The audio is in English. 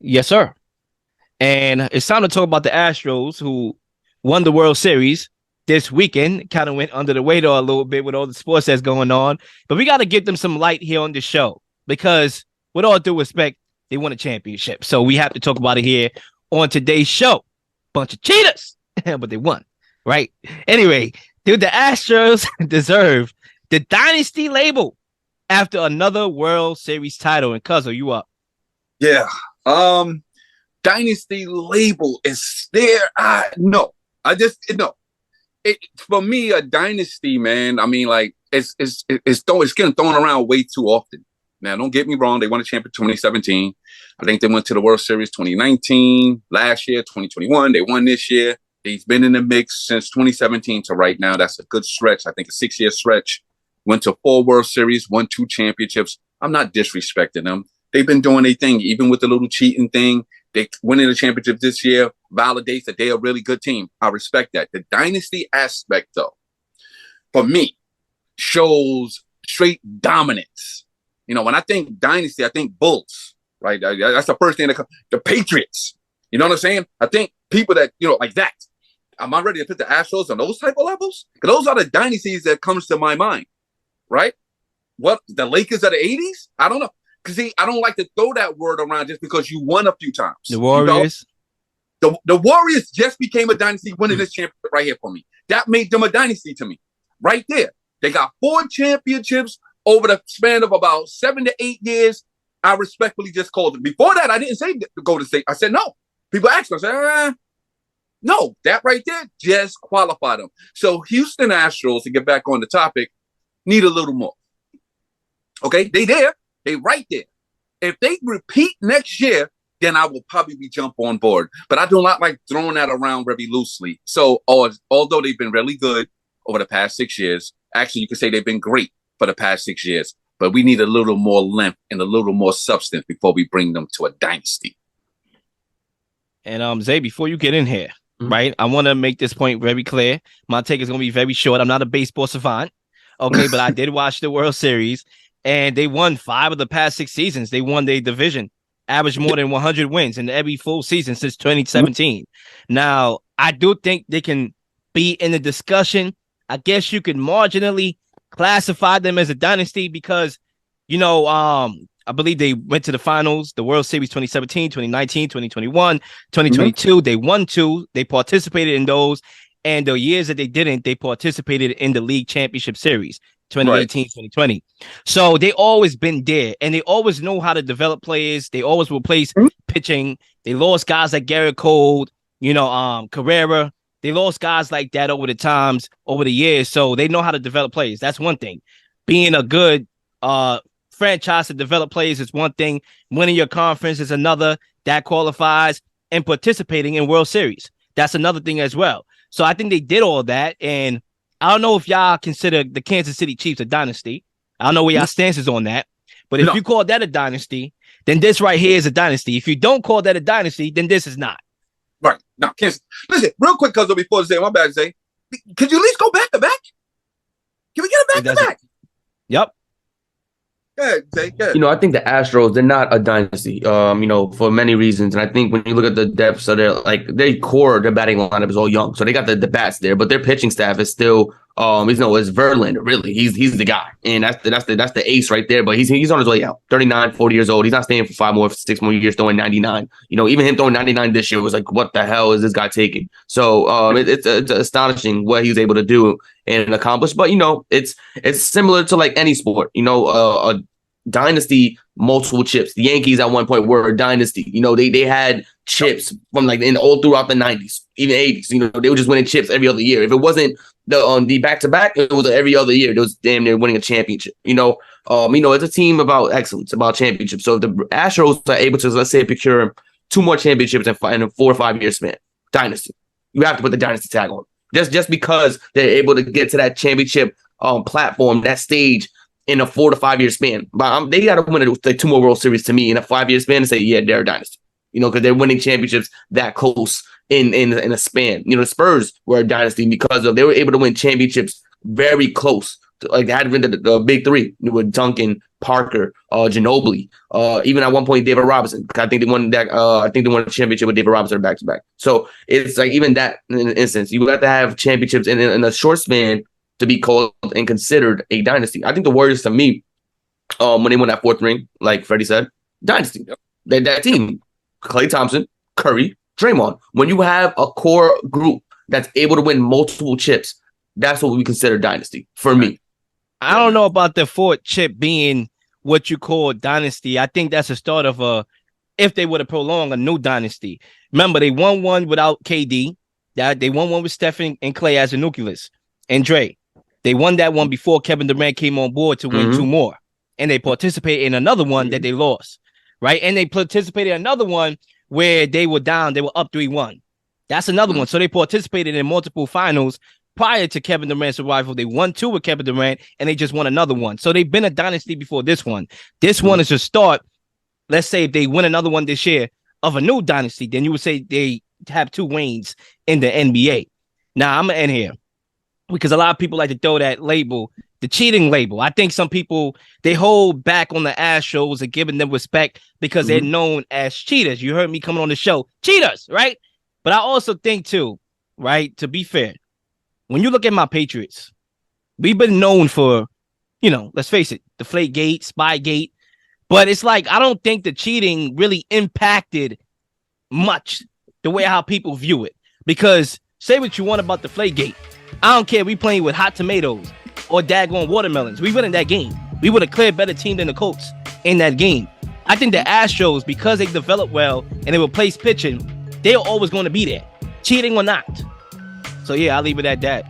Yes, sir. And it's time to talk about the Astros, who won the World Series this weekend. Kind of went under the radar a little bit with all the sports that's going on. But we got to give them some light here on the show because, with all due respect, they won a championship. So we have to talk about it here on today's show. Bunch of cheaters, but they won, right? Anyway, dude, the Astros deserve the dynasty label after another World Series title. And Cuzzo, you up? Yeah. Dynasty label is there. I no. I just no. It for me a dynasty, man. I mean, like it's getting thrown around way too often. Now, don't get me wrong. They won a championship 2017. I think they went to the World Series 2019. Last year, 2021. They won this year. They've been in the mix since 2017 to right now. That's a good stretch. I think a 6-year stretch. Went to 4 World Series, won 2 championships. I'm not disrespecting them. They've been doing their thing, even with the little cheating thing. They winning the championship this year validates that they're a really good team. I respect that. The dynasty aspect, though, for me, shows straight dominance. You know, when I think dynasty, I think Bulls, right? That's the first thing that comes. The Patriots. You know what I'm saying? I think people that, like that. Am I ready to put the Astros on those type of levels? Because those are the dynasties that comes to my mind, right? What, the Lakers of the 80s? I don't know. Because, see, I don't like to throw that word around just because you won a few times. The Warriors? The Warriors just became a dynasty winning this championship right here for me. That made them a dynasty to me. Right there. They got 4 championships over the span of about 7 to 8 years. I respectfully just called it. Before that, I didn't say Golden State. I said no. People asked me, I said, no, that right there just qualified them. So Houston Astros, to get back on the topic, need a little more. Okay, they there. They right there. If they repeat next year, then I will probably jump on board. But I do not like throwing that around very loosely. So although they've been really good over the past 6 years, actually you could say they've been great for the past 6 years. But we need a little more length and a little more substance before we bring them to a dynasty. And Zay, before you get in here, right, I want to make this point very clear. My take is going to be very short. I'm not a baseball savant, okay, but I did watch the World Series. And they won 5 of the past 6 seasons. They won their division, averaged more than 100 wins in every full season since 2017. Now, I do think they can be in the discussion. I guess you could marginally classify them as a dynasty because, I believe they went to the finals, the World Series 2017, 2019, 2021, 2022. They won 2. They participated in those. And the years that they didn't, they participated in the league championship series. 2018, right. 2020. So they always been there and they always know how to develop players. They always replace pitching. They lost guys like Garrett Cole, Carrera. They lost guys like that over the years. So they know how to develop players. That's one thing. Being a good franchise to develop players is one thing. Winning your conference is another. That qualifies. And participating in World Series. That's another thing as well. So I think they did all that. And I don't know if y'all consider the Kansas City Chiefs a dynasty. I don't know where y'all stance is on that. But if you call that a dynasty, then this right here is a dynasty. If you don't call that a dynasty, then this is not. Right. Now, Kansas. Listen, real quick, because before Zay, my bad, Zay. Could you at least go back to back? Can we get it back to back? Yep. Good, Zay, good. I think the Astros, they're not a dynasty, for many reasons. And I think when you look at the depth, so their batting lineup is all young. So they got the bats there, but their pitching staff is still, it's Verlander, really. He's the guy. And that's the ace right there. But he's on his way out. 39, 40 years old. He's not staying for 6 more years throwing 99. Even him throwing 99 this year was like, what the hell is this guy taking? So it's astonishing what he was able to do and accomplish. But, it's similar to like any sport, a dynasty, multiple chips. The Yankees at one point were a dynasty. They had chips from all throughout the 90s, even 80s. They were just winning chips every other year. If it wasn't the back-to-back, it was every other year. It was damn near winning a championship. It's a team about excellence, about championships. So if the Astros are able to, let's say, procure 2 more championships in a 4 or 5 year span, dynasty. You have to put the dynasty tag on. Just because they're able to get to that championship platform, that stage, in a 4 to 5 year span. But they got to win like 2 more World Series to me in a 5 year span and say, yeah, they're a dynasty. Because they're winning championships that close in a span. The Spurs were a dynasty because they were able to win championships very close. Had been the big 3 with Duncan, Parker, Ginobili, even at one point David Robinson. I think they won that. I think they won a championship with David Robinson back to back. So it's like even that in an instance, you have to have championships in a short span to be called and considered a dynasty. I think the Warriors, to me, when they won that 4th ring, like Freddie said, dynasty. Yep. That team, Klay Thompson, Curry, Draymond. When you have a core group that's able to win multiple chips, that's what we consider dynasty for me. I don't know about the 4th chip being what you call dynasty. I think that's the start of if they were to prolong a new dynasty. Remember, they won one without KD. They won one with Stephen and Clay as a nucleus. And Dre. They won that one before Kevin Durant came on board to win 2 more. And they participated in another one that they lost. Right? And they participated in another one where they were down. They were up 3-1. That's another one. So they participated in multiple finals prior to Kevin Durant's arrival. They won 2 with Kevin Durant, and they just won another one. So they've been a dynasty before this one. This one is a start. Let's say if they win another one this year of a new dynasty, then you would say they have 2 reigns in the NBA. Now, I'm going to end here because a lot of people like to throw that label, the cheating label. I think some people, they hold back on the Astros and giving them respect because they're known as cheaters. You heard me coming on the show. Cheaters, right? But I also think, too, right, to be fair, when you look at my Patriots, we've been known for, let's face it, Deflategate, Spygate. But it's like, I don't think the cheating really impacted much the way how people view it. Because say what you want about Deflategate. I don't care if we playing with hot tomatoes or daggone watermelons. We win in that game. We would have cleared better team than the Colts in that game. I think the Astros, because they developed well and they replaced pitching, they're always going to be there, cheating or not. So, yeah, I'll leave it at that.